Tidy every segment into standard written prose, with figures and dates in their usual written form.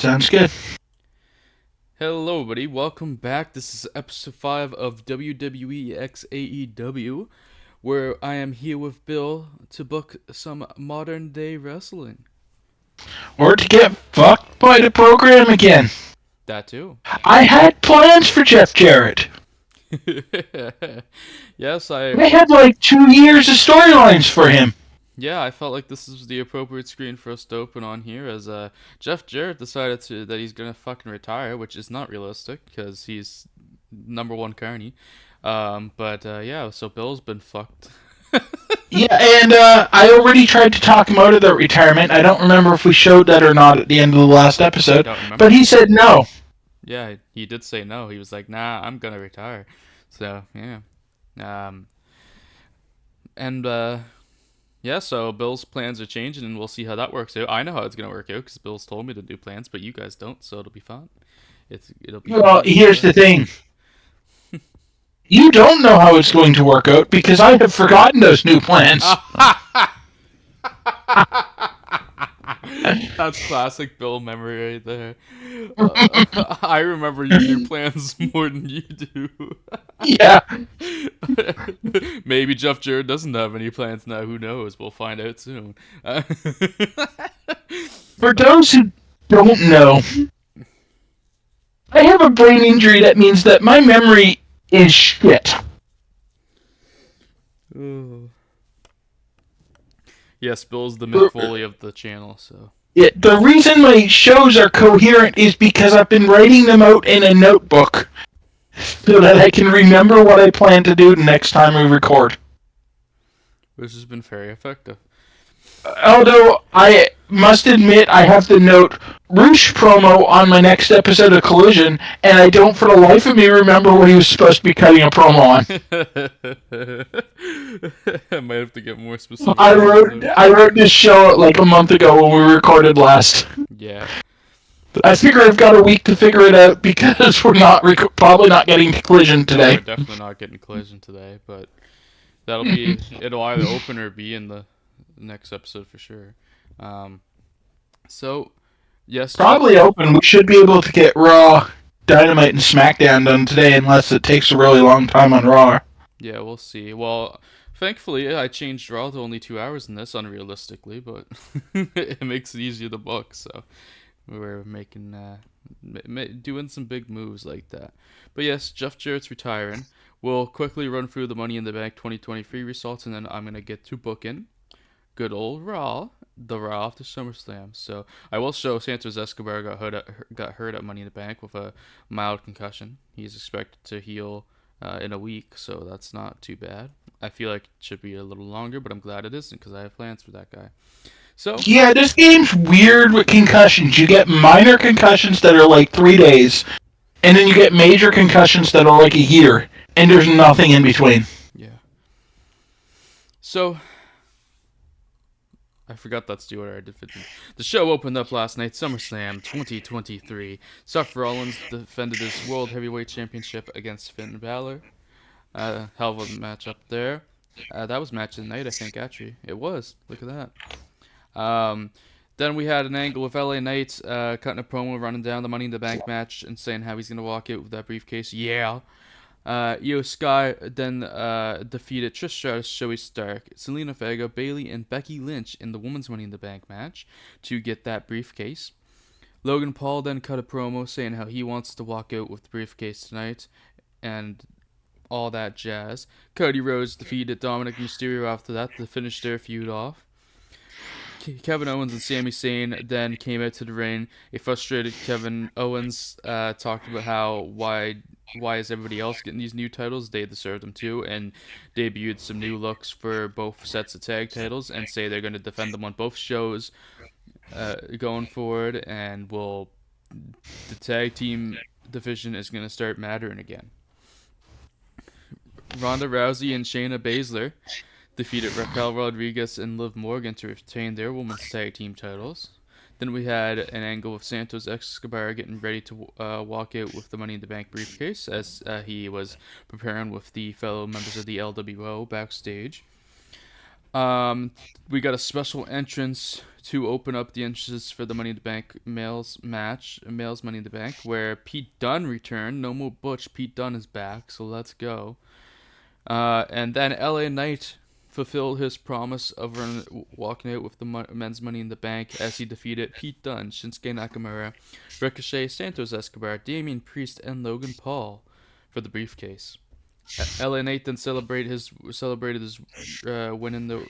Sounds good. Hello, everybody. Welcome back. This is episode 5 of WWE x AEW, where I am here with Bill to book some modern day wrestling. Or to get fucked by the program again. That too. I had plans for Jeff Jarrett. Yes, I had like 2 years of storylines for him. Yeah, I felt like this was the appropriate screen for us to open on here, as Jeff Jarrett decided that he's gonna fucking retire, which is not realistic because he's number one carny. Yeah, so Bill's been fucked. Yeah, and I already tried to talk him out of that retirement. I don't remember if we showed that or not at the end of the last episode. Don't remember. But he said no. Yeah, he did say no. He was like, "Nah, I'm gonna retire." So yeah, um, and yeah. So Bill's plans are changing, and we'll see how that works out. I know how it's gonna work out because Bill's told me to do plans, but you guys don't, so it'll be fun. It'll be. Well, here's the thing. You don't know how it's going to work out because I have forgotten those new plans. That's classic Bill memory right there. I remember your new plans more than you do. Yeah. Maybe Jeff Jarrett doesn't have any plans now. Who knows? We'll find out soon. For those who don't know, I have a brain injury that means that my memory is shit. Yes, Bill's the Mick Foley of the channel, so. Yeah, the reason my shows are coherent is because I've been writing them out in a notebook so that I can remember what I plan to do the next time we record. Which has been very effective. Although, I must admit I have the note Roosh promo on my next episode of Collision, and I don't for the life of me remember what he was supposed to be cutting a promo on. I might have to get more specific. I wrote this show like a month ago when we recorded last. Yeah. I figure I've got a week to figure it out because we're probably not getting to Collision today. No, we're definitely not getting Collision today, but it'll either open or be in the next episode for sure. So, yes. Probably open. We should be able to get Raw, Dynamite, and Smackdown done today unless it takes a really long time on Raw. Yeah, we'll see. Well, thankfully, I changed Raw to only 2 hours in this, unrealistically, but it makes it easier to book, so we're making, doing some big moves like that. But yes, Jeff Jarrett's retiring. We'll quickly run through the Money in the Bank 2023 results, and then I'm going to get to booking good old Raw, the Raw after SummerSlam. So I will show Santos Escobar got hurt at Money in the Bank with a mild concussion. He's expected to heal in a week, so that's not too bad. I feel like it should be a little longer, but I'm glad it isn't because I have plans for that guy. So yeah, this game's weird with concussions. You get minor concussions that are like 3 days, and then you get major concussions that are like a year, and there's nothing in between. Yeah. So I forgot that's the order I did. The show opened up last night, SummerSlam 2023. Seth Rollins defended his World Heavyweight Championship against Finn Balor. Hell of a match up there. That was match of the night, I think, actually. It was. Look at that. Then we had an angle with LA Knight cutting a promo, running down the Money in the Bank match and saying how he's going to walk out with that briefcase. Yeah. Io Sky then defeated Trish Stratus, Zoe Stark, Selena Vega, Bayley, and Becky Lynch in the Women's Money in the Bank match to get that briefcase. Logan Paul then cut a promo saying how he wants to walk out with the briefcase tonight and all that jazz. Cody Rhodes defeated Dominic Mysterio after that to finish their feud off. Kevin Owens and Sami Zayn then came out to the ring. A frustrated Kevin Owens talked about why is everybody else getting these new titles? They deserve them too, and debuted some new looks for both sets of tag titles and say they're going to defend them on both shows going forward, and the tag team division is going to start mattering again. Ronda Rousey and Shayna Baszler defeated Raquel Rodriguez and Liv Morgan to retain their women's tag team titles. Then we had an angle of Santos Escobar getting ready to walk out with the Money in the Bank briefcase as he was preparing with the fellow members of the LWO backstage. We got a special entrance to open up the entrances for the Money in the Bank males Money in the Bank, where Pete Dunne returned. No more Butch. Pete Dunne is back, so let's go. And then LA Knight fulfilled his promise of walking out with the men's Money in the Bank as he defeated Pete Dunne, Shinsuke Nakamura, Ricochet, Santos Escobar, Damian Priest, and Logan Paul for the briefcase. LA Knight then celebrated his win in the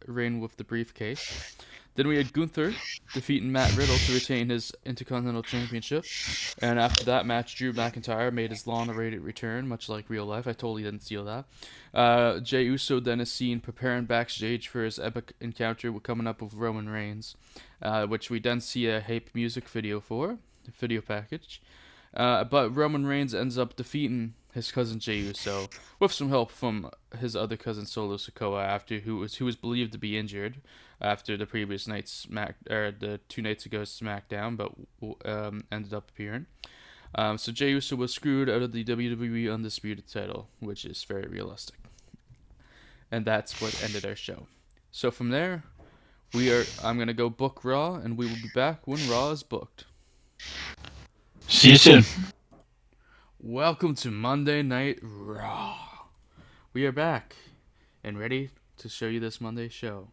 ring with the briefcase. Then we had Gunther defeating Matt Riddle to retain his Intercontinental Championship. And after that match, Drew McIntyre made his long-awaited return, much like real life. I totally didn't steal that. Jey Uso then is seen preparing backstage for his epic encounter coming up with Roman Reigns, which we then see a hype music video for, video package. But Roman Reigns ends up defeating his cousin Jey Uso with some help from his other cousin Solo Sikoa, who was believed to be injured after the previous night's the 2 nights ago's SmackDown, but ended up appearing. So Jey Uso was screwed out of the WWE Undisputed title, which is very realistic. And that's what ended our show. So from there, I'm gonna go book Raw, and we will be back when Raw is booked. See you soon. Welcome to Monday Night Raw. We are back and ready to show you this Monday show.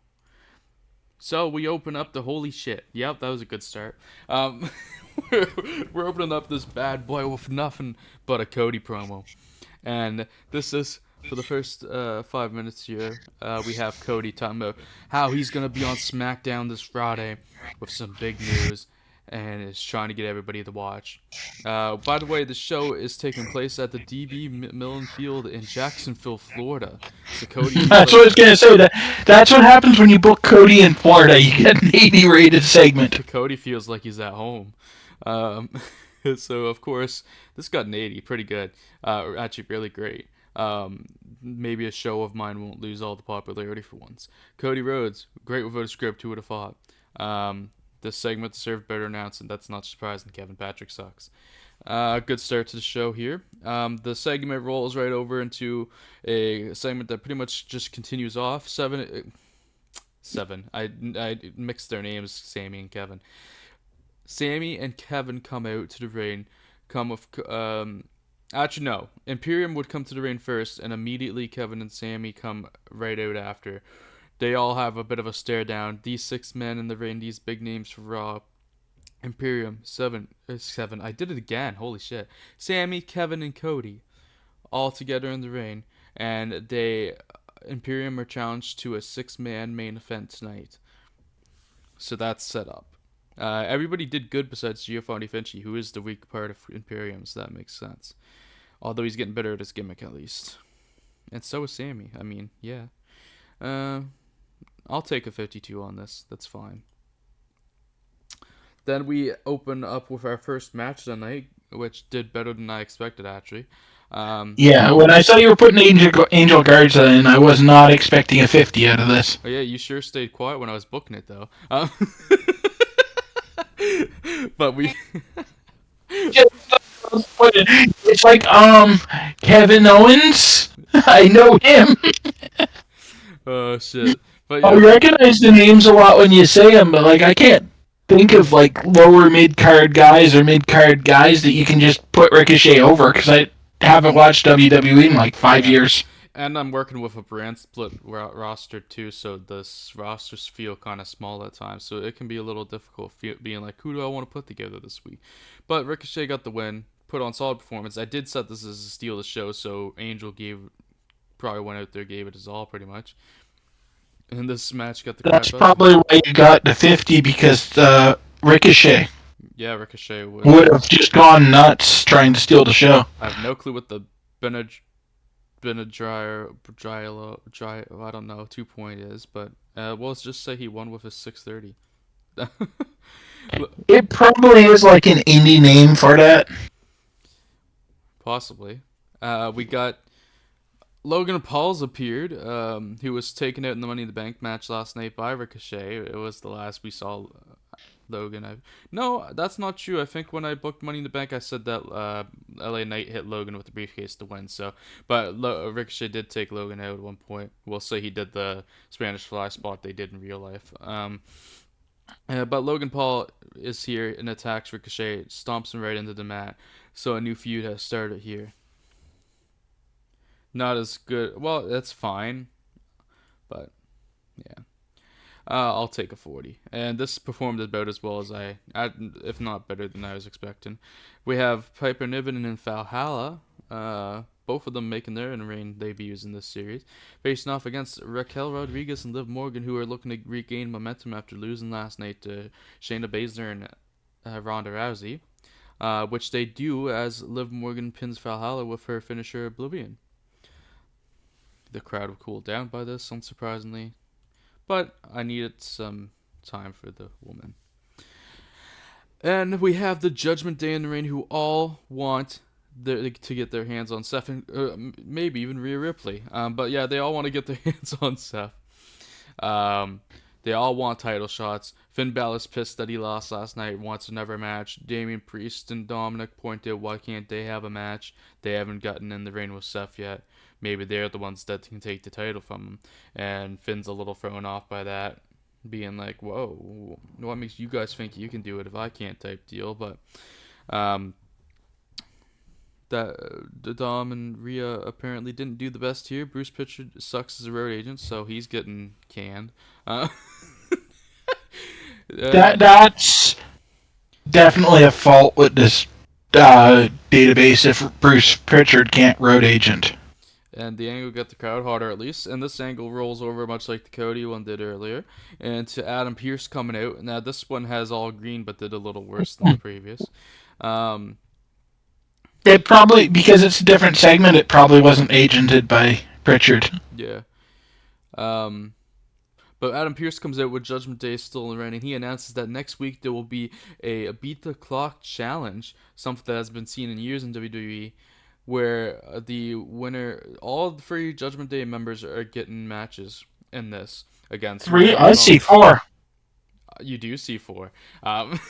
So we open up the holy shit. Yep, that was a good start. We're opening up this bad boy with nothing but a Cody promo. And this is, for the first 5 minutes here, we have Cody talking about how he's going to be on Smackdown this Friday with some big news. And is trying to get everybody to watch. By the way, the show is taking place at the DB Millen Field in Jacksonville, Florida. So Cody. That's what I was gonna say. That's what happens when you book Cody in Florida. You get an 80 rated segment. Cody feels like he's at home. So of course, this got an 80, pretty good. Actually, really great. Maybe a show of mine won't lose all the popularity for once. Cody Rhodes, great without a script. Who would have thought? This segment deserved better announcing. That's not surprising. Kevin Patrick sucks. Good start to the show here. The segment rolls right over into a segment that pretty much just continues off. Seven. I mixed their names, Sammy and Kevin. Sammy and Kevin come out to the ring. Actually, no. Imperium would come to the ring first, and immediately Kevin and Sammy come right out after. They all have a bit of a stare down. These 6 men in the ring, these big names for Raw. Imperium, seven. I did it again. Holy shit. Sammy, Kevin, and Cody, all together in the ring, and Imperium are challenged to a 6-man main event tonight. So that's set up. Everybody did good besides Schiavone Finchi, who is the weak part of Imperium, so that makes sense. Although he's getting better at his gimmick at least. And so is Sammy. I mean, yeah. I'll take a 52 on this. That's fine. Then we open up with our first match of the night, which did better than I expected, actually. Yeah, when I saw you were putting Angel Guards in, I was not expecting a 50 out of this. Oh, yeah, you sure stayed quiet when I was booking it, though. But we... It's like, Kevin Owens? I know him. Oh, shit. But, I recognize the names a lot when you say them, but I can't think of lower mid-card guys or mid-card guys that you can just put Ricochet over, because I haven't watched WWE in 5 years. And I'm working with a brand split roster too, so the rosters feel kind of small at times, so it can be a little difficult being like, who do I want to put together this week? But Ricochet got the win, put on solid performance. I did set this as a steal of the show, so Angel probably went out there, gave it his all pretty much. And this match got the crap out. That's probably why you got the 50, because Ricochet. Yeah, Ricochet would have just gone nuts trying to steal the show. I have no clue what the I don't know, 2 point is, but let's just say he won with his 630. It probably is an indie name for that. Possibly. We got Logan Paul's appeared, who was taken out in the Money in the Bank match last night by Ricochet. It was the last we saw Logan. No, that's not true. I think when I booked Money in the Bank, I said that LA Knight hit Logan with the briefcase to win. So, but Ricochet did take Logan out at one point. We'll say he did the Spanish Fly spot they did in real life. But Logan Paul is here and attacks Ricochet, stomps him right into the mat. So a new feud has started here. Not as good. Well, that's fine, but yeah. I'll take a 40. And this performed about as well as if not better than I was expecting. We have Piper Niven and Valhalla, both of them making their in-ring debuts in this series, facing off against Raquel Rodriguez and Liv Morgan, who are looking to regain momentum after losing last night to Shayna Baszler and Ronda Rousey, which they do as Liv Morgan pins Valhalla with her finisher Oblivion. The crowd will cool down by this, unsurprisingly. But I needed some time for the woman. And we have the Judgment Day in the ring, who all want to get their hands on Seth, and maybe even Rhea Ripley. But yeah, they all want to get their hands on Seth. They all want title shots. Finn Balor's pissed that he lost last night, wants another match. Damian Priest and Dominic point out, why can't they have a match? They haven't gotten in the ring with Seth yet. Maybe they're the ones that can take the title from him. And Finn's a little thrown off by that, being like, whoa, what makes you guys think you can do it if I can't type deal? But the Dom and Rhea apparently didn't do the best here. Bruce Pritchard sucks as a road agent, so he's getting canned. That's definitely a fault with this database if Bruce Pritchard can't road agent. And the angle got the crowd harder at least. And this angle rolls over much like the Cody one did earlier. And to Adam Pearce coming out. Now this one has all green but did a little worse than the previous. It probably, because it's a different segment, it probably wasn't agented by Pritchard. Yeah. But Adam Pearce comes out with Judgment Day still in the ring, and he announces that next week there will be a Beat the Clock challenge, something that has been seen in years in WWE, where the winner, all 3 Judgment Day members are getting matches in this against 3? I see 4. You do see 4. But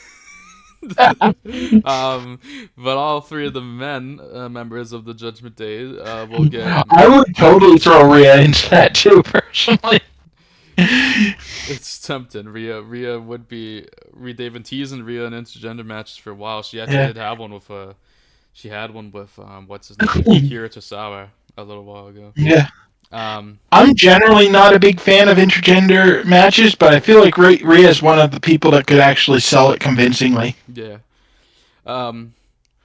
all 3 of the men members of the Judgment Day will get. I would totally throw Rhea into that too, personally. It's tempting. Rhea would be. They've been teasing Rhea in intergender matches for a while. She actually did have one with She had one with what's his name, Akira Tozawa, a little while ago. Yeah. I'm generally not a big fan of intergender matches, but I feel like Rhea is one of the people that could actually sell it convincingly. Yeah.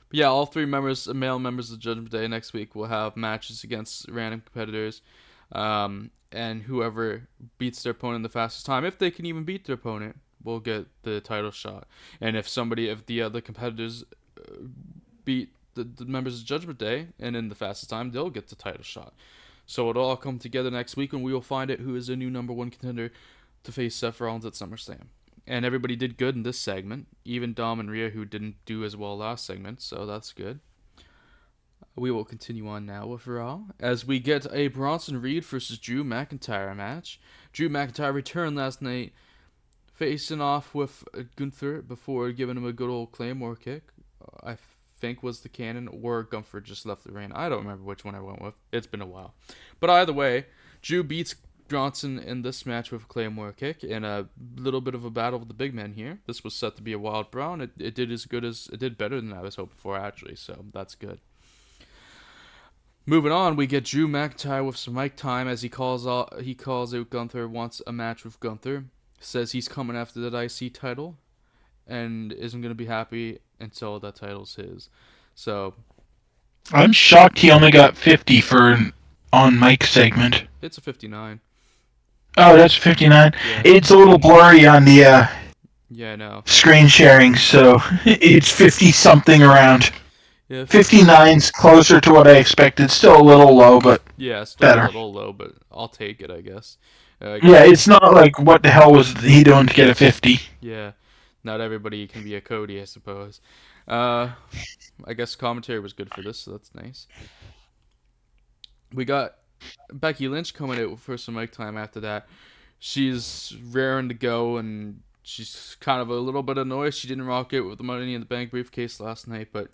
Yeah, all 3 male members of Judgment Day next week will have matches against random competitors, and whoever beats their opponent the fastest time, if they can even beat their opponent, will get the title shot. And if the other competitors beat the members of Judgment Day and in the fastest time, they'll get the title shot. So it'll all come together next week, and we will find out who is the new number 1 contender to face Seth Rollins at SummerSlam. And everybody did good in this segment, even Dom and Rhea, who didn't do as well last segment, so that's good. We will continue on now with Raw, as we get a Bronson Reed versus Drew McIntyre match. Drew McIntyre returned last night, facing off with Gunther before giving him a good old Claymore kick. I think was the canon, or Gunther just left the ring. I don't remember which one I went with. It's been a while. But either way, Drew beats Bronson in this match with a Claymore kick and a little bit of a battle with the big man here. This was set to be a wild brawl. It did better than I was hoping for, actually, so that's good. Moving on, we get Drew McIntyre with some mic time as he calls out Gunther, wants a match with Gunther, says he's coming after that IC title, and isn't going to be happy until that title's his. So I'm shocked he only got 50 for an on-mic segment. It's a 59. Oh, that's 59. Yeah. It's a little blurry on the screen sharing, so it's 50-something around. Yeah, 59's closer to what I expected. Still a little low, but still better. A little low, but I'll take it, I guess. Yeah, it's not like what the hell was he doing to get a 50. Yeah, not everybody can be a Cody, I suppose. I guess commentary was good for this, so that's nice. We got Becky Lynch coming out for some mic time after that. She's raring to go, and she's kind of a little bit annoyed she didn't rock out with the Money in the Bank briefcase last night, but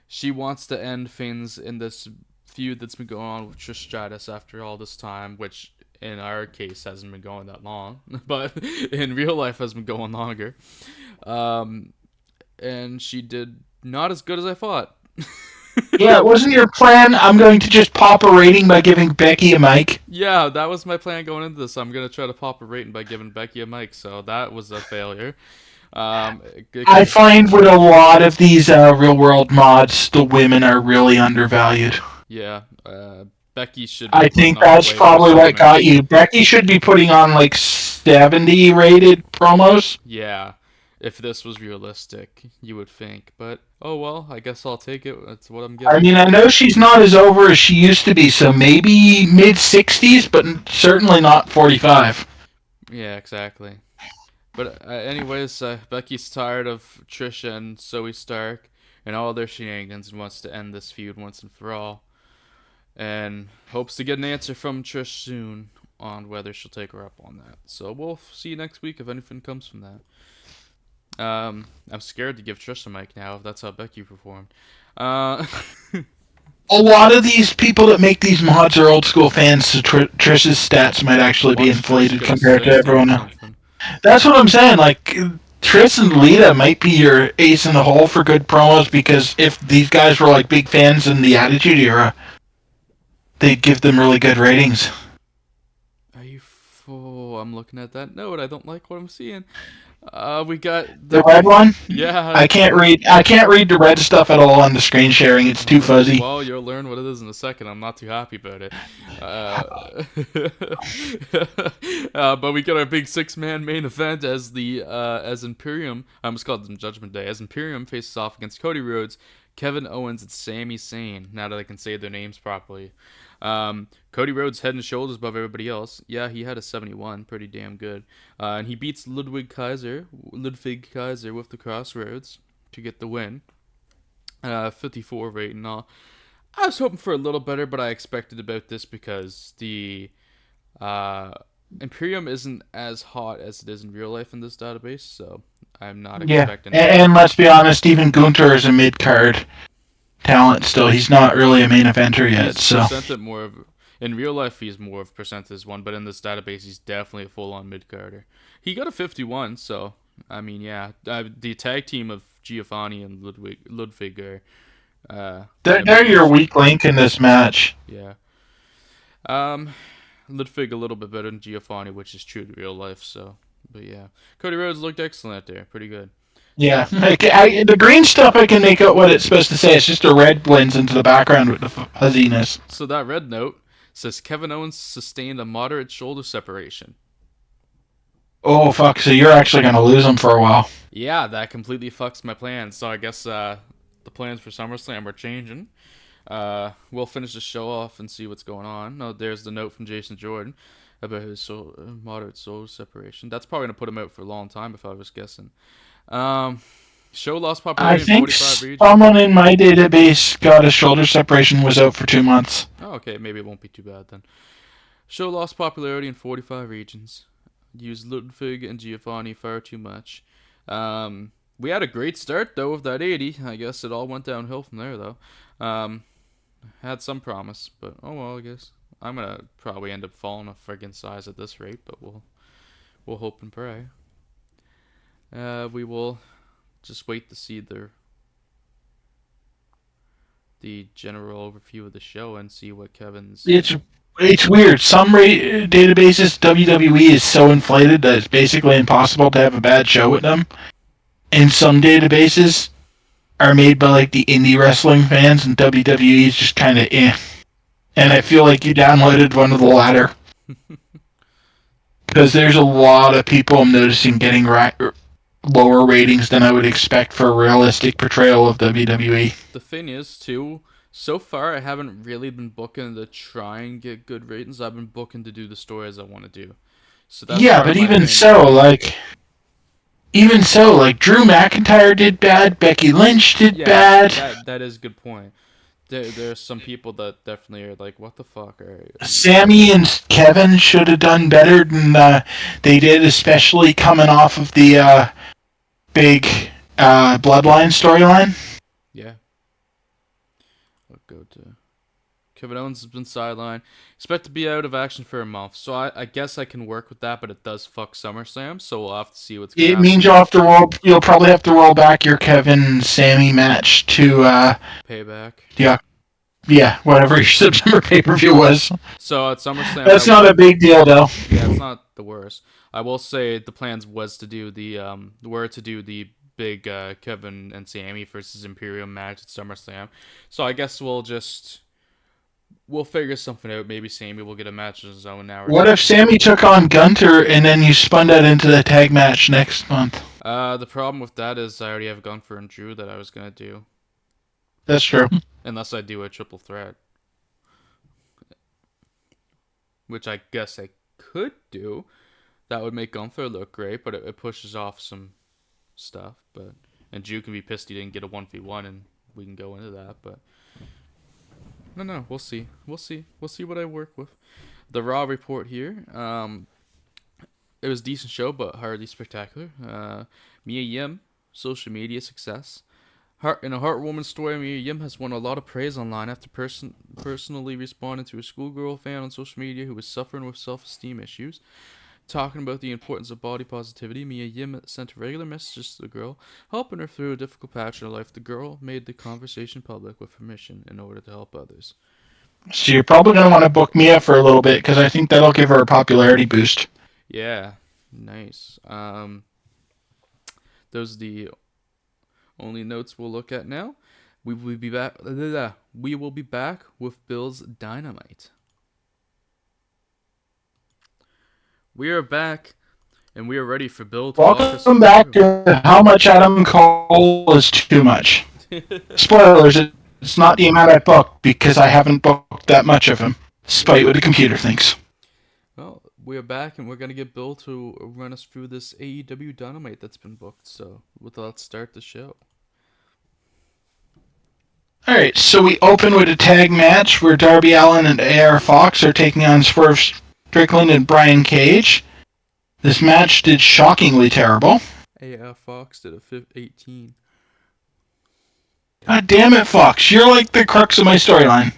she wants to end things in this feud that's been going on with Trish Stratus after all this time, which in our case hasn't been going that long, but in real life has been going longer. And she did not as good as I thought. Yeah, wasn't your plan, I'm going to just pop a rating by giving Becky a mic? Yeah, that was my plan going into this. I'm going to try to pop a rating by giving Becky a mic, so that was a failure. I find with a lot of these real-world mods, the women are really undervalued. Yeah, Becky should be I think putting on that's way probably more what got you. Becky should be putting on like 70 rated promos. Yeah, if this was realistic, you would think. But, oh well, I guess I'll take it. That's what I'm getting. I mean, I know she's not as over as she used to be, so maybe mid-60s, but certainly not 45. Yeah, exactly. But anyways, Becky's tired of Trisha and Zoe Stark and all their shenanigans and wants to end this feud once and for all. And hopes to get an answer from Trish soon on whether she'll take her up on that. So we'll see next week if anything comes from that. I'm scared to give Trish a mic now if that's how Becky performed. A lot of these people that make these mods are old school fans, so Trish's stats might actually be inflated compared to everyone else. That's what I'm saying. Like, Trish and Lita might be your ace in the hole for good promos, because if these guys were like big fans in the Attitude Era, they'd give them really good ratings. Are you full? I'm looking at that note. I don't like what I'm seeing. We got the red one. Yeah. I can't read the red stuff at all on the screen sharing. It's too fuzzy. Well, you'll learn what it is in a second. I'm not too happy about it. But we got our big 6-man main event as Imperium. I almost called them Judgment Day. As Imperium faces off against Cody Rhodes, Kevin Owens, and Sami Zayn. Now that I can say their names properly. Cody Rhodes head and shoulders above everybody else. Yeah, he had a 71, pretty damn good. And he beats Ludwig Kaiser with the Crossroads to get the win. 54 rate and all. I was hoping for a little better, but I expected about this because the Imperium isn't as hot as it is in real life in this database, so I'm not expecting. And let's be honest, even Gunther is a mid-card talent still. He's not really a main eventer yet. Presented more of, in real life, he's more of presented as one, but in this database, he's definitely a full-on mid-carder. He got a 51, so I mean, yeah, the tag team of Schiavone and Ludwig are. They're your weak link in this match. Yeah. Ludwig a little bit better than Schiavone, which is true to real life. So, but yeah, Cody Rhodes looked excellent there, pretty good. Yeah, the green stuff I can make out what it's supposed to say. It's just a red blends into the background with the fuzziness. So that red note says Kevin Owens sustained a moderate shoulder separation. Oh fuck! So you're actually gonna lose him for a while. Yeah, that completely fucks my plans. So I guess the plans for SummerSlam are changing. We'll finish the show off and see what's going on. Oh, there's the note from Jason Jordan about his moderate shoulder separation. That's probably gonna put him out for a long time if I was guessing. Show lost popularity in 45 regions. Someone in my database got a shoulder separation, was out for 2 months. Oh, okay, maybe it won't be too bad then. Show lost popularity in 45 regions. Used Ludwig and Schiavone far too much. We had a great start though with that 80. I guess it all went downhill from there though. Had some promise, but oh well, I guess I'm gonna probably end up falling a friggin' size at this rate, but we'll hope and pray. We will just wait to see the general overview of the show and see what Kevin's. It's weird. Some databases, WWE is so inflated that it's basically impossible to have a bad show with them. And some databases are made by like the indie wrestling fans, and WWE is just kind of eh. And I feel like you downloaded one of the latter. Because there's a lot of people I'm noticing getting lower ratings than I would expect for a realistic portrayal of WWE. The thing is, too, so far I haven't really been booking to try and get good ratings. I've been booking to do the stories I want to do. So that's but even so, Drew McIntyre did bad, Becky Lynch did bad. That is a good point. There's some people that definitely are like, what the fuck are you? Sammy and Kevin should have done better than they did, especially coming off of the big Bloodline storyline. Yeah. I'll go to Kevin Owens has been sidelined. Expect to be out of action for a month. So I guess I can work with that, but it does fuck SummerSlam, so we'll have to see what's going to It happen. means you'll probably have to roll back your Kevin and Sammy match to Payback. Yeah, whatever your September pay-per-view was. So at SummerSlam, That's not a big deal, though. Yeah, it's not the worst. I will say the plans was to do the big Kevin and Sammy versus Imperium match at SummerSlam. So I guess we'll figure something out. Maybe Sammy will get a match of his own now. What if Sammy took on Gunter and then you spun that into the tag match next month? The problem with that is I already have Gunther and Drew that I was gonna do. That's true. Unless I do a triple threat, which I guess I could do. That would make Gunther look great, but it pushes off some stuff. And Drew can be pissed he didn't get a 1v1, and we can go into that. But no, we'll see. We'll see what I work with. The Raw report here. It was a decent show, but hardly spectacular. Mia Yim, social media success. In a heartwarming story, Mia Yim has won a lot of praise online after personally responding to a schoolgirl fan on social media who was suffering with self-esteem issues. Talking about the importance of body positivity, Mia Yim sent regular messages to the girl, helping her through a difficult patch in her life. The girl made the conversation public with permission in order to help others. So you're probably going to want to book Mia for a little bit, because I think that'll give her a popularity boost. Yeah, nice. Those are the only notes we'll look at now. We will be back. We will be back with Bill's Dynamite. We are back, and we are ready for Bill to Welcome back to How Much Adam Cole Is Too Much. Spoilers, it's not the amount I booked, because I haven't booked that much of him, despite what the computer thinks. Well, we are back, and we're going to get Bill to run us through this AEW Dynamite that's been booked. So, let's start the show. Alright, so we open with a tag match where Darby Allin and AR Fox are taking on Swerve Strickland and Brian Cage. This match did shockingly terrible. AR Fox did a 18. God damn it, Fox. You're like the crux of my storyline.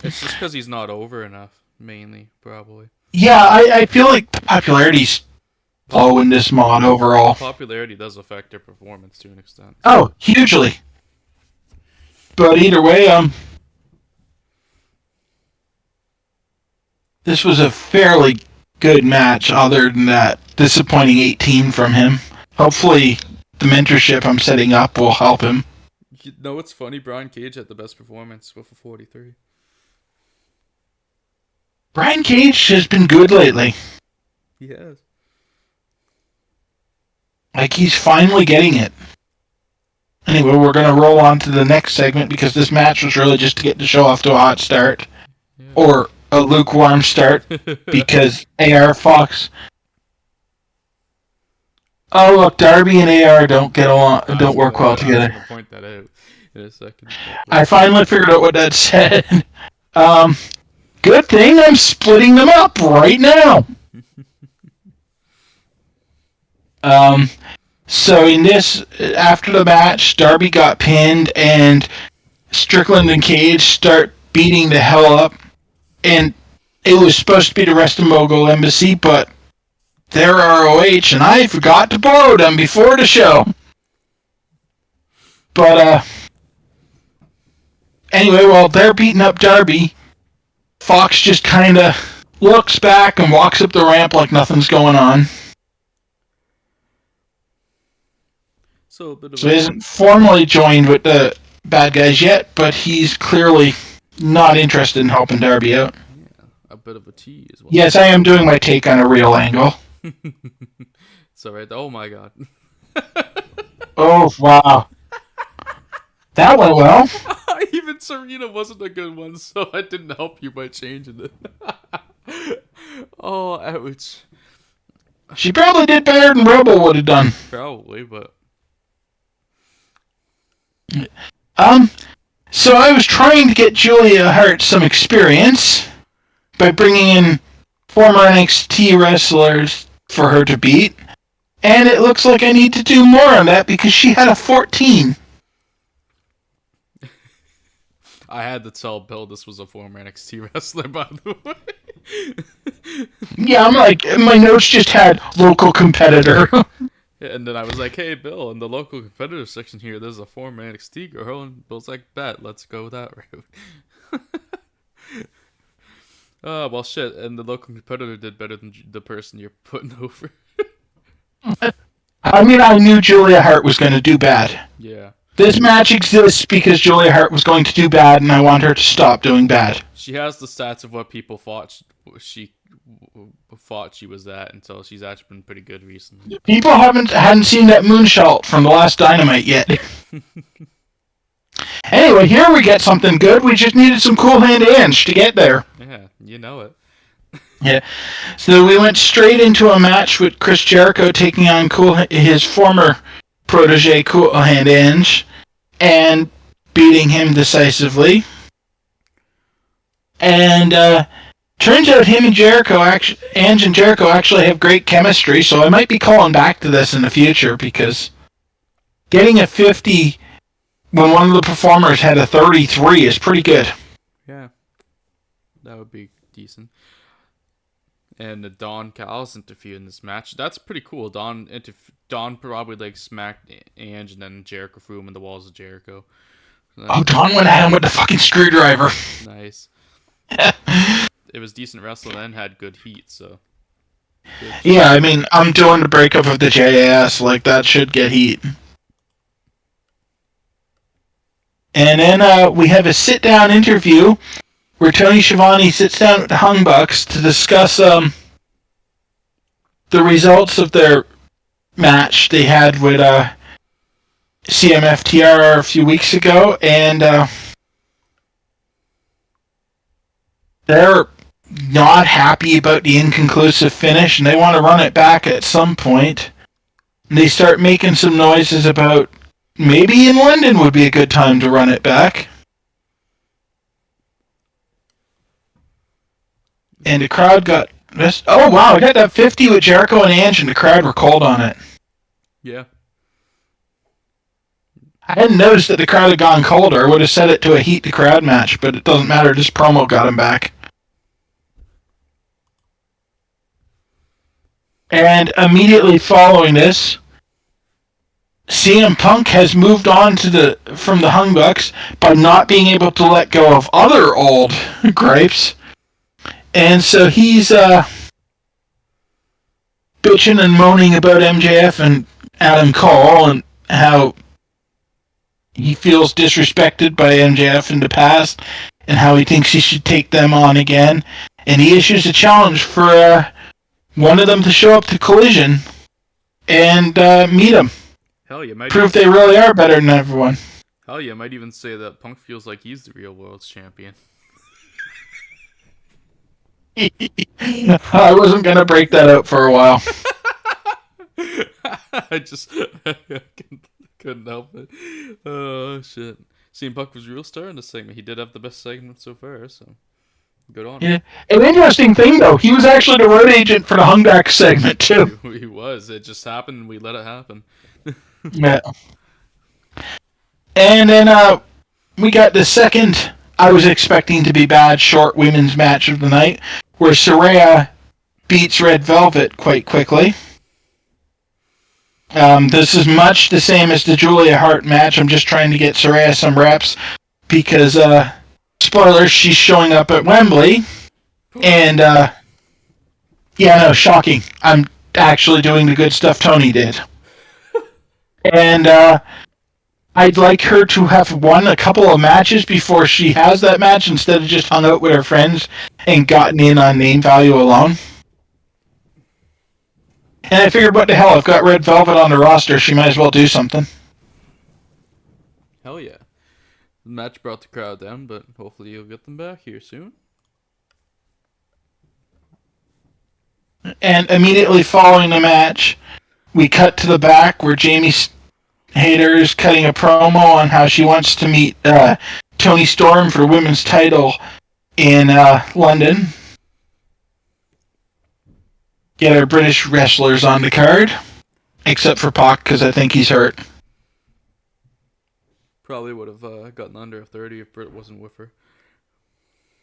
It's just because he's not over enough, mainly, probably. Yeah, I feel like the popularity's low in this mod overall. Popularity does affect their performance to an extent. Oh, hugely. But either way, this was a fairly good match, other than that disappointing 18 from him. Hopefully, the mentorship I'm setting up will help him. You know what's funny? Brian Cage had the best performance with a 43. Brian Cage has been good lately. He has. Like, he's finally getting it. Anyway, we're going to roll on to the next segment, because this match was really just to get the show off to a hot start. Yeah. Or a lukewarm start, because AR Fox... Oh, look, Darby and AR don't get along, don't work well together. I'm going to point that out in a second. I finally figured out what that said. Good thing I'm splitting them up right now. So in this, after the match, Darby got pinned, and Strickland and Cage start beating the hell up. And it was supposed to be the Rest of Mogul Embassy, but they're ROH, and I forgot to borrow them before the show. But, anyway, while they're beating up Darby, Fox just kind of looks back and walks up the ramp like nothing's going on. So he isn't formally joined with the bad guys yet, but he's clearly not interested in helping Darby out. Yeah, a bit of a tease. Yes, I am doing my take on a real angle. It's alright. Oh my god. Oh, wow. That went well. Even Serena wasn't a good one, so I didn't help you by changing it. Oh, ouch. She probably did better than Rebel would have done. Probably, but... So I was trying to get Julia Hart some experience by bringing in former NXT wrestlers for her to beat, and it looks like I need to do more on that because she had a 14. I had to tell Bill this was a former NXT wrestler, by the way. Yeah, I'm like, my notes just had local competitor. And then I was like, hey, Bill, in the local competitor section here, there's a former NXT girl. And Bill's like, bet, let's go that route. Oh, well, shit. And the local competitor did better than the person you're putting over. I mean, I knew Julia Hart was going to do bad. Yeah. This match exists because Julia Hart was going to do bad, and I want her to stop doing bad. She has the stats of what people thought she was at, and so she's actually been pretty good recently. People hadn't seen that moonshot from the last Dynamite yet. Anyway, here we get something good. We just needed some cool hand-to-hands to get there. Yeah, you know it. Yeah. So we went straight into a match with Chris Jericho taking on his former protege, Cool Hand-Ange, and beating him decisively. And turns out him and Ange and Jericho actually have great chemistry, so I might be calling back to this in the future, because getting a 50 when one of the performers had a 33 is pretty good. Yeah, that would be decent. And the Don Callis interview in this match, that's pretty cool. Don probably like smacked Ange, and then Jericho threw him in the walls of Jericho. Oh, Don went at him with the fucking screwdriver. Nice. It was decent wrestling and had good heat, so. Good. Yeah, I mean, I'm doing the breakup of the JAS, like that should get heat. And then we have a sit-down interview where Tony Schiavone sits down with the Hung Bucks to discuss the results of their match they had with CMFTR a few weeks ago, and they're not happy about the inconclusive finish, and they want to run it back at some point. And they start making some noises about maybe in London would be a good time to run it back. And the crowd got this. Oh wow, I got that 50 with Jericho and Ange, and the crowd were cold on it. Yeah. I hadn't noticed that the crowd had gone colder. I would have set it to a heat the crowd match, but it doesn't matter. This promo got him back. And immediately following this, CM Punk has moved on from the Hung Bucks by not being able to let go of other old gripes. And so he's bitching and moaning about MJF and Adam Cole and how he feels disrespected by MJF in the past and how he thinks he should take them on again. And he issues a challenge for one of them to show up to Collision and meet him. Hell, you might prove they really are better than everyone. Hell, you might even say that Punk feels like he's the real world's champion. I wasn't going to break that out for a while. I just couldn't help it. Oh, shit. CM Punk was a real star in this segment. He did have the best segment so far, so good on him. Yeah. An interesting thing, though, he was actually the road agent for the Hung Back segment, too. He was. It just happened, and we let it happen. Yeah. And then we got the second, I was expecting to be bad, short women's match of the night, where Saraya beats Red Velvet quite quickly. This is much the same as the Julia Hart match. I'm just trying to get Saraya some reps because, spoilers, she's showing up at Wembley. And, shocking. I'm actually doing the good stuff Tony did. And I'd like her to have won a couple of matches before she has that match instead of just hung out with her friends and gotten in on name value alone. And I figured, what the hell, I've got Red Velvet on the roster, she might as well do something. Hell yeah. The match brought the crowd down, but hopefully you'll get them back here soon. And immediately following the match, we cut to the back where Jamie Hayter is cutting a promo on how she wants to meet Toni Storm for the women's title in London. Get our British wrestlers on the card. Except for Pac, because I think he's hurt. Probably would have gotten under 30 if Britt wasn't with her.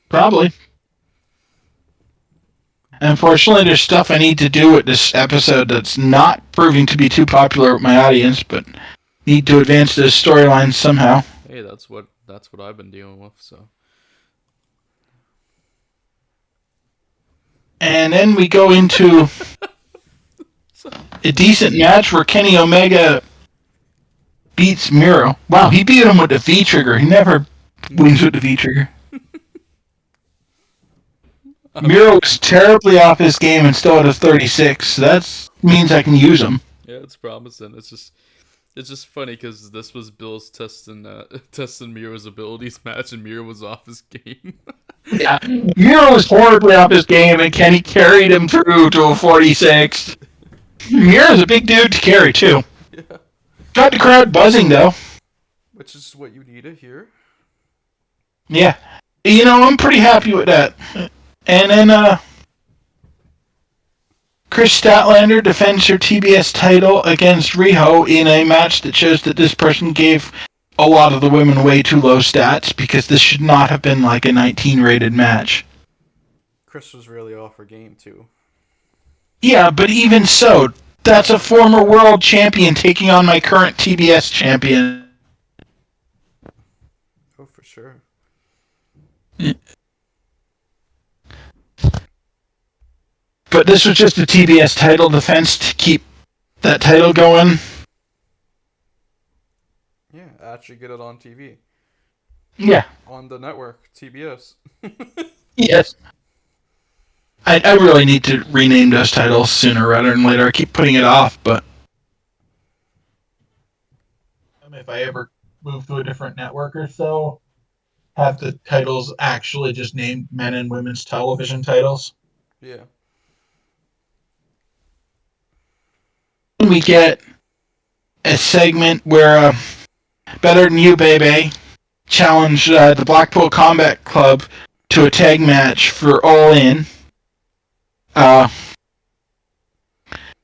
Probably. Unfortunately, there's stuff I need to do with this episode that's not proving to be too popular with my audience, but need to advance this storyline somehow. Hey, that's what I've been dealing with, so. And then we go into a decent match where Kenny Omega beats Miro. Wow, he beat him with the V-trigger. He never wins with the V-trigger. Miro was terribly off his game and still at a 36. So that means I can use him. Yeah, it's promising. It's just funny because this was Bill's testing Miro's abilities match, and Miro was off his game. Yeah, Miro was horribly off his game, and Kenny carried him through to a 46. Miro's a big dude to carry, too. Yeah. Got the crowd buzzing, though. Which is what you need to hear. Yeah. You know, I'm pretty happy with that. And then, Chris Statlander defends her TBS title against Riho in a match that shows that this person gave a lot of the women way too low stats, because this should not have been like a 19-rated match. Chris was really off her game, too. Yeah, but even so, that's a former world champion taking on my current TBS champion. Oh, for sure. But this was just a TBS title defense to keep that title going. Yeah, actually get it on TV. Yeah. On the network, TBS. Yes. I really need to rename those titles sooner rather than later. I keep putting it off, but if I ever move to a different network or so, have the titles actually just named men and women's television titles. Yeah. We get a segment where Better Than You, Baby challenge the Blackpool Combat Club to a tag match for All In.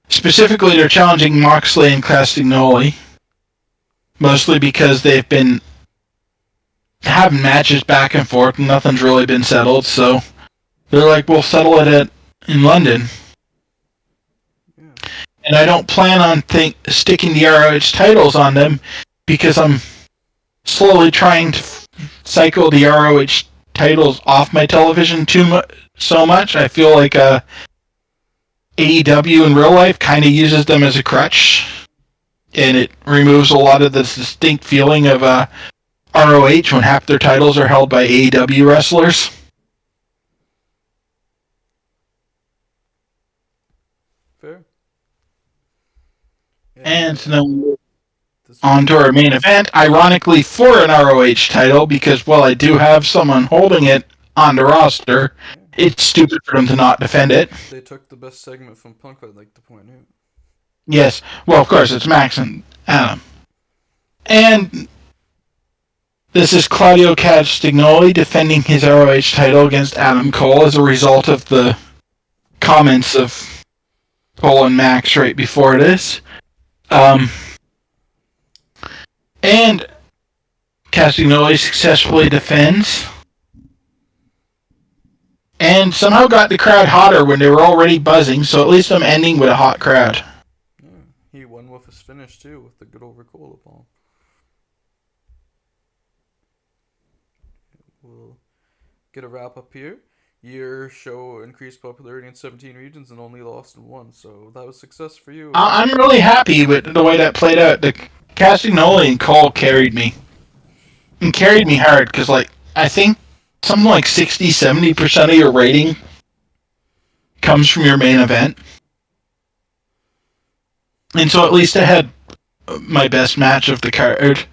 Specifically, they're challenging Moxley and Castignoli, mostly because they've been having matches back and forth and nothing's really been settled, so they're like, we'll settle it in London. Yeah. And I don't plan on sticking the ROH titles on them, because I'm slowly trying to cycle the ROH titles off my television so much. I feel like AEW in real life kind of uses them as a crutch, and it removes a lot of the distinct feeling of ROH when half their titles are held by AEW wrestlers. Fair. And so then on to our main event, ironically for an ROH title, because while I do have someone holding it on the roster, it's stupid for them to not defend it. They took the best segment from Punk, I'd like to point out. Yes. Well, of course, it's Max and Adam. And this is Claudio Castignoli defending his ROH title against Adam Cole as a result of the comments of Cole and Max right before this. And Castignoli successfully defends. And somehow got the crowd hotter when they were already buzzing, so at least I'm ending with a hot crowd. Yeah, he won with his finish too, with the good over Cola bomb. We'll get a wrap up here. Your show increased popularity in 17 regions and only lost in 1, so that was success for you. I'm really happy with the way that played out. The Castignoli and Cole carried me. And carried me hard, because I think something like 60-70% of your rating comes from your main event. And so at least I had my best match of the card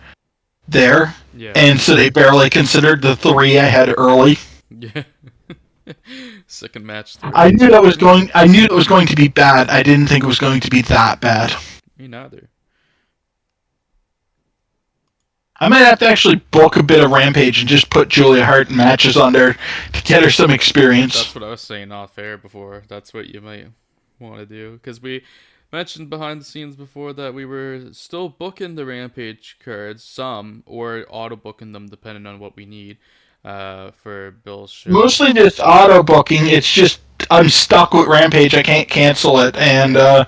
there. Yeah. And so they barely considered the 3 I had early. Yeah. Second match. I knew it was going to be bad. I didn't think it was going to be that bad. Me neither. I might have to actually book a bit of Rampage and just put Julia Hart in matches on there to get her some experience. That's what I was saying off air before. That's what you might want to do. Because we mentioned behind the scenes before that we were still booking the Rampage cards, some, or auto booking them depending on what we need for Bill's show. Mostly just auto booking. It's just I'm stuck with Rampage. I can't cancel it, and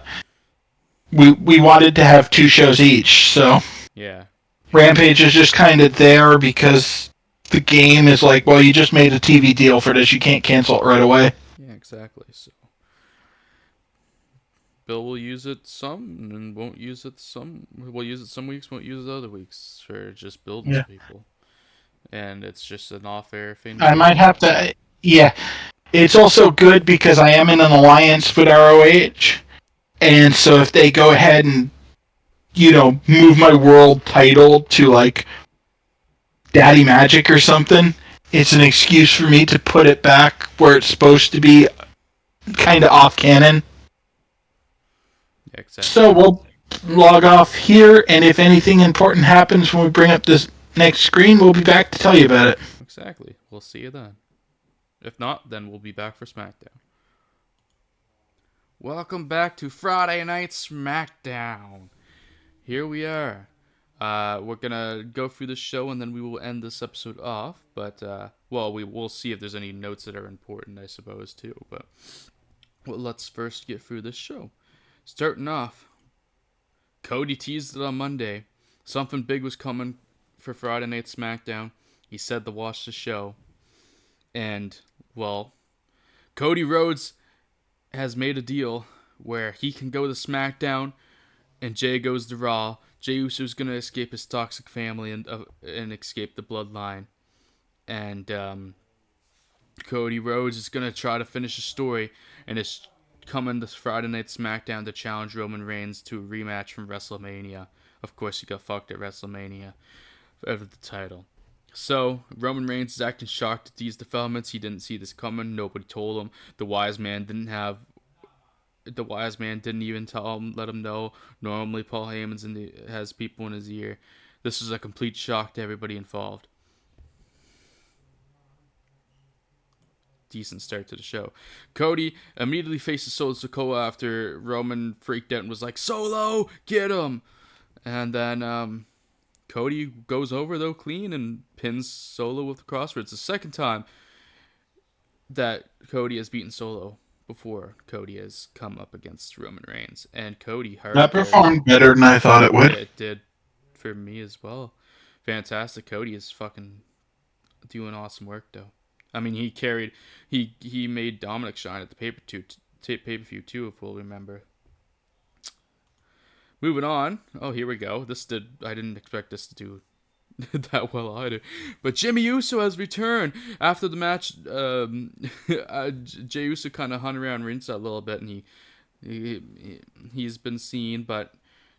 we wanted to have 2 shows each, so yeah. Rampage is just kind of there because the game is like, well, you just made a TV deal for this. You can't cancel it right away. Yeah, exactly. So Bill will use it some and won't use it some. We'll use it some weeks, won't use it other weeks for just building people. And it's just an off-air thing. I might have to. Yeah, it's also good because I am in an alliance with ROH, and so if they go ahead and move my world title to like Daddy Magic or something, it's an excuse for me to put it back where it's supposed to be, kind of off canon. Yeah, exactly. So we'll log off here, and if anything important happens when we bring up this next screen, we'll be back to tell you about it. Exactly. We'll see you then. If not, then we'll be back for Smackdown. Welcome back to Friday Night Smackdown. Here we are. We're gonna go through the show and then we will end this episode off. But we'll see if there's any notes that are important, I suppose, too. But let's first get through this show. Starting off, Cody teased it on Monday. Something big was coming for Friday Night Smackdown. He said to watch the show. And, well, Cody Rhodes has made a deal where he can go to SmackDown and Jey goes to Raw. Jey Uso's going to escape his toxic family and escape the bloodline. And Cody Rhodes is going to try to finish the story and is coming this Friday Night SmackDown to challenge Roman Reigns to a rematch from WrestleMania. Of course, he got fucked at WrestleMania over the title. So, Roman Reigns is acting shocked at these developments. He didn't see this coming. Nobody told him. The wise man didn't even tell him, let him know. Normally, Paul Heyman has people in his ear. This was a complete shock to everybody involved. Decent start to the show. Cody immediately faces Solo Sikoa after Roman freaked out and was like, "Solo, get him!" And then, Cody goes over, though, clean and pins Solo with the crossroads. It's the second time that Cody has beaten Solo before Cody has come up against Roman Reigns. And Cody That performed better than I thought it would. It did for me as well. Fantastic. Cody is fucking doing awesome work, though. I mean, he made Dominic shine at the pay-per-view too, if we'll remember. Moving on. Oh, here we go. I didn't expect this to do that well either. But Jimmy Uso has returned. After the match, Jey Uso kind of hung around ringside a little bit, and he's been seen. But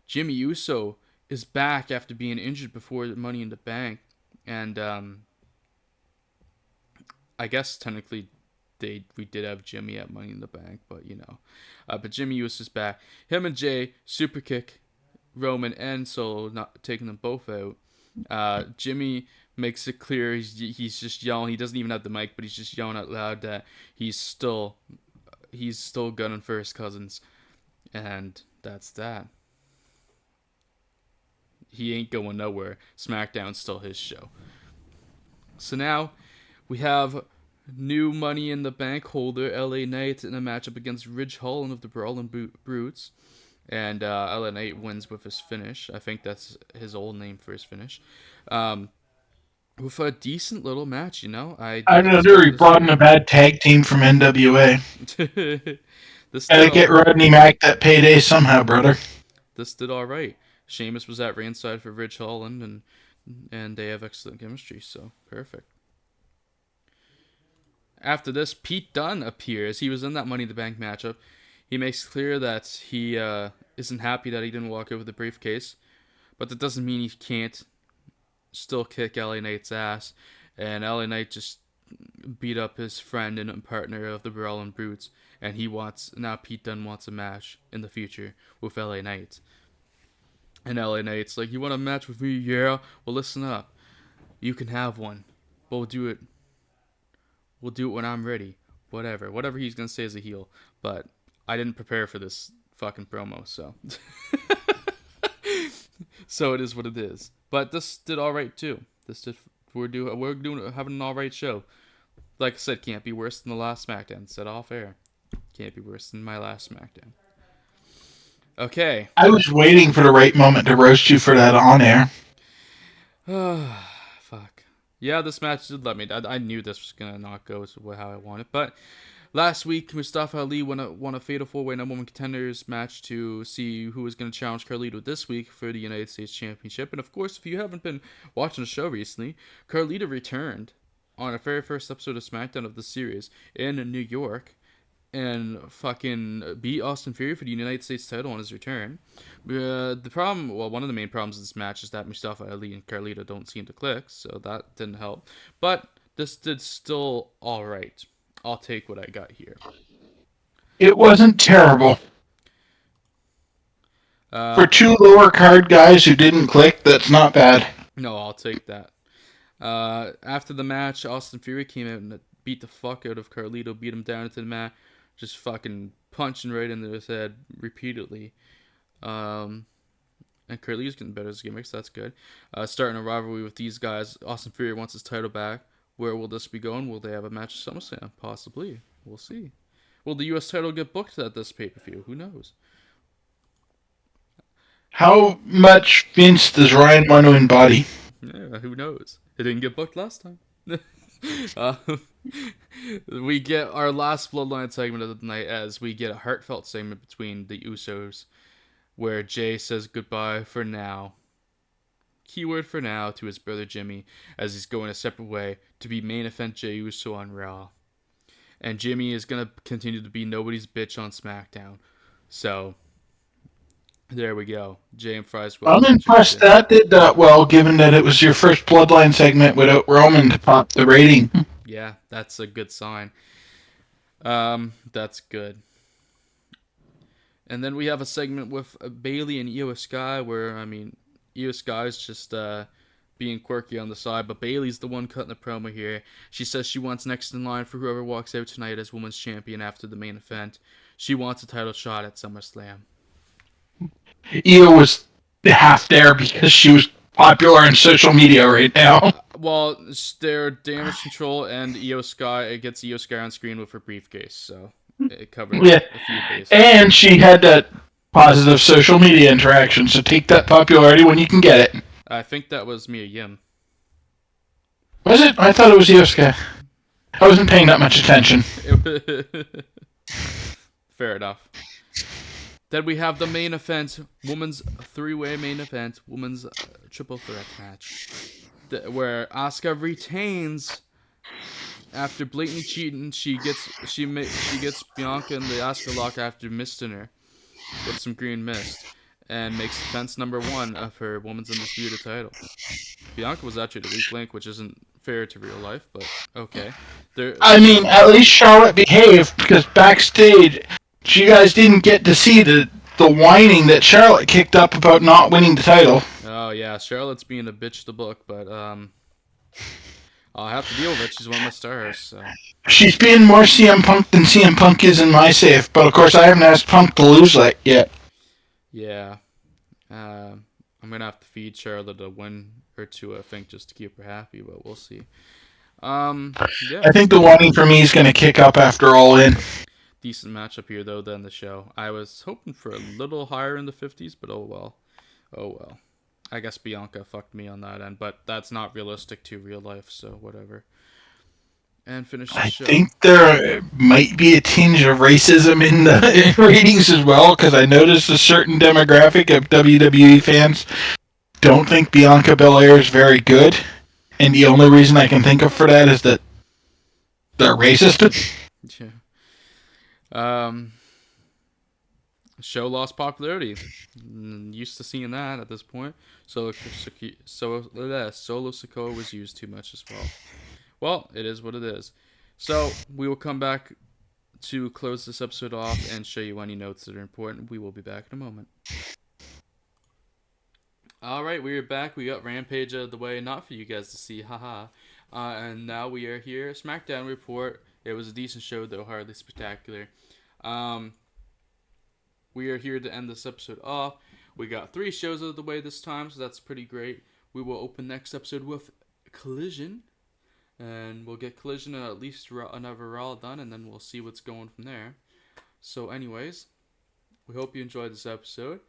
Jimmy Uso is back after being injured before Money in the Bank. And I guess technically we did have Jimmy at Money in the Bank, but but Jimmy Uso's back. Him and Jey super kick Roman and Solo, not taking them both out. Jimmy makes it clear he's just yelling. He doesn't even have the mic, but he's just yelling out loud that he's still gunning for his cousins, and that's that. He ain't going nowhere. SmackDown's still his show. So now we have new Money in the Bank holder, LA Knight, in a matchup against Ridge Holland of the Brawling Brutes. And LA Knight wins with his finish. I think that's his old name for his finish. With a decent little match, I know he brought in a bad tag team from NWA. Gotta get Rodney Mack that payday somehow, brother. This did all right. Sheamus was at ringside for Ridge Holland, and they have excellent chemistry, so perfect. After this, Pete Dunne appears. He was in that Money in the Bank matchup. He makes clear that he isn't happy that he didn't walk over the briefcase, but that doesn't mean he can't still kick LA Knight's ass. And LA Knight just beat up his friend and partner of the Brawling Brutes, and now Pete Dunne wants a match in the future with LA Knight. And LA Knight's like, you want a match with me? Yeah. Well, listen up. You can have one. But we'll do it. We'll do it when I'm ready. Whatever he's gonna say as a heel. But I didn't prepare for this fucking promo, so. So it is what it is. But this did all right too. We're having an all right show. Like I said, can't be worse than the last Smackdown. Said off air. Can't be worse than my last Smackdown. Okay. I was waiting for the right moment to roast you for that on air. Fuck. Yeah, this match did let me. I knew this was gonna not go how I wanted, but last week Msutafa Ali won a Fatal 4-Way Number One Contenders match to see who was gonna challenge Carlito this week for the United States Championship. And of course, if you haven't been watching the show recently, Carlito returned on the very first episode of SmackDown of the series in New York and fucking beat Austin Theory for the United States title on his return. One of the main problems of this match is that Mustafa Ali and Carlito don't seem to click, so that didn't help. But this did still alright. I'll take what I got here. It wasn't terrible. For two lower card guys who didn't click, that's not bad. No, I'll take that. After the match, Austin Theory came out and beat the fuck out of Carlito, beat him down into the mat, just fucking punching right into his head repeatedly. And Carlito's getting better as gimmicks, that's good. Starting a rivalry with these guys. Austin Theory wants his title back. Where will this be going? Will they have a match at SummerSlam? Possibly. We'll see. Will the US title get booked at this pay-per-view? Who knows? How much Vince does Ryan want to embody? Yeah, who knows? It didn't get booked last time. We get our last Bloodline segment of the night as we get a heartfelt segment between the Usos where Jey says goodbye for now. Keyword for now to his brother Jimmy as he's going a separate way to be main event Jey Uso on Raw. And Jimmy is going to continue to be nobody's bitch on SmackDown. So, there we go. Jey and Fry's I'm impressed that did that well, given that it was your first Bloodline segment without Roman to pop the rating. Yeah, that's a good sign. That's good. And then we have a segment with Bayley and Io Sky where, Io Sky's just being quirky on the side, but Bayley's the one cutting the promo here. She says she wants next in line for whoever walks out tonight as women's champion after the main event. She wants a title shot at SummerSlam. Io was half there because she was popular on social media right now. Well, they're Damage Control and Io Sky. It gets Io Sky on screen with her briefcase, so it covered a few bases. And she had that positive social media interaction, so take that popularity when you can get it. I think that was Mia Yim. Was it? I thought it was Io Sky. I wasn't paying that much attention. Fair enough. Then we have the main event, women's three-way main event, women's triple threat match, where Asuka retains after blatantly cheating. She gets Bianca in the Asuka lock after misting her with some green mist, and makes defense number 1 of her women's undisputed title. Bianca was actually the weak link, which isn't fair to real life, but okay. At least Charlotte behaved, because backstage, you guys didn't get to see the whining that Charlotte kicked up about not winning the title. Oh yeah, Charlotte's being a bitch to book, but I'll have to deal with it. She's one of my stars. So. She's being more CM Punk than CM Punk is in my safe, but of course I haven't asked Punk to lose that yet. Yeah. I'm going to have to feed Charlotte a win or two, I think, just to keep her happy, but we'll see. Yeah. I think the whining for me is going to kick up after All In. Decent matchup here, though, than the show. I was hoping for a little higher in the 50s, but oh well. Oh well. I guess Bianca fucked me on that end, but that's not realistic to real life, so whatever. And finish the show. I think there might be a tinge of racism in the ratings as well, because I noticed a certain demographic of WWE fans don't think Bianca Belair is very good, and the only reason I can think of for that is that they're racist. Yeah. Show lost popularity. Used to seeing that at this point. Solo Sikoa was used too much as well. Well, it is what it is. So, we will come back to close this episode off and show you any notes that are important. We will be back in a moment. All right, we are back. We got Rampage out of the way, not for you guys to see, haha. And now we are here. Smackdown report. It was a decent show, though hardly spectacular. We are here to end this episode off. We got 3 shows out of the way this time, so that's pretty great. We will open next episode with Collision, and we'll get Collision and at least another Raw done, and then we'll see what's going from there. So, anyways, we hope you enjoyed this episode.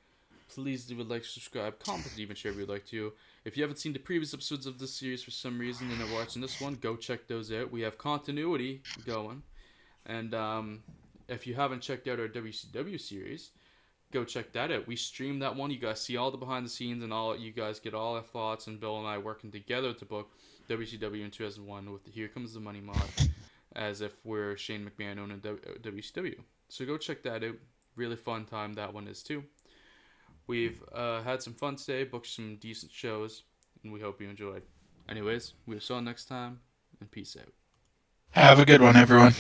Please leave a like, subscribe, comment, and even share if you'd like to. If you haven't seen the previous episodes of this series for some reason and are watching this one, go check those out. We have continuity going. And if you haven't checked out our WCW series, go check that out. We streamed that one. You guys see all the behind the scenes and all. You guys get all our thoughts, and Bill and I working together to book WCW in 2001 with the Here Comes the Money mod, as if we're Shane McMahon owning WCW. So go check that out. Really fun time that one is too. We've had some fun today, booked some decent shows, and we hope you enjoyed. Anyways, we'll see you next time, and peace out. Have a good one, everyone.